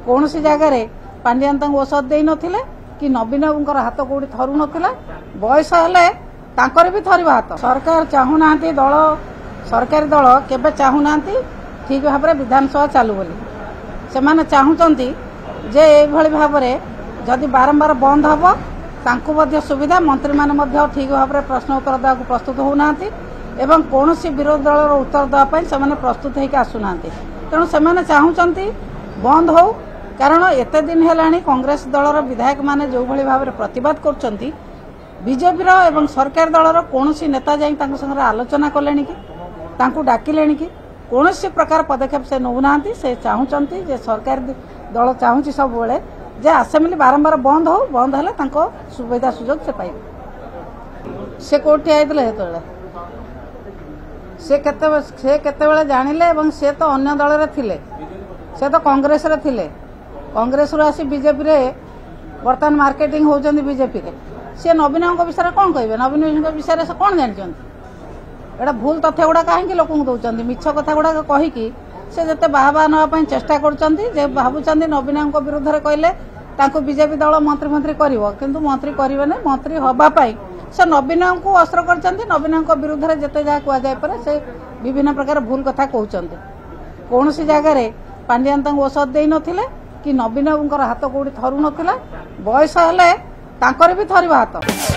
कौन सी जगार पांडियान औषध दे नथिले कि नवीन बाबूंकर हाथ कौटी थरू नथिला बयस हेले तांकर भी थरिबा हाथ। सरकार चाहूना दल सरकारी दल केबे चाहूना ठीक भाव में विधानसभा चालू बोली से माने चाहूचंती जे एभली भाव में जदि बारंबार बंद हम तांकु मध्य सुविधा मंत्री माने मध्य ठीक भाव में प्रश्न उत्तर देवा प्रस्तुत होना एवं कौन विरोधी दल उत्तर देवाई से प्रस्तुत होकर आसुना तेणु से चाहूचंती बंद हो कारण एते दिन है कांग्रेस दलर विधायक माने जो भली भाव में प्रतिवाद कर बीजेपी एवं सरकार दलर कौन नेता जाई संगे आलोचना कले कि डाकिले कि कौन प्रकार पदक्षेप से नौना से चाहूँगी जे सरकार दल चाहूँगी सब बेले जे आसेम्बली बारंबार बंद हो बंद है सुविधा सुजोग से पाइबे। से कोठी आइले से केते जानिले से तो अन्य दल रे थिले से तो कांग्रेस रे थिले कांग्रेस रो आसी बीजेपी रे वर्तमान मार्केटिंग होउचंदी बीजेपी रे से नवीन विषय कौन कहे नवीन विषय से कौन जानते एटा भूल तथ्य गुड़ा कहीं लोक दौरान मिछ कथा गुड़ा कहीकि से जिते बाहा नापी चेष्टा कर भावुं नवीन विरुद्ध में कहले बीजेपी दल मंत्री मंत्री किंतु मंत्री करेंगे मंत्री हवापाई से नवीन को अस्त्र कर नवीन विरुद्ध में जिते जहाँ कहुए से विभिन्न प्रकार भूल कथा कहते कौन सी जगार पांडियान औषध दे नथिले कि नवीन बाबूंकर हाथ कौटी थरू नथिला बयस हेले तांकर भी थरिबा हाथ।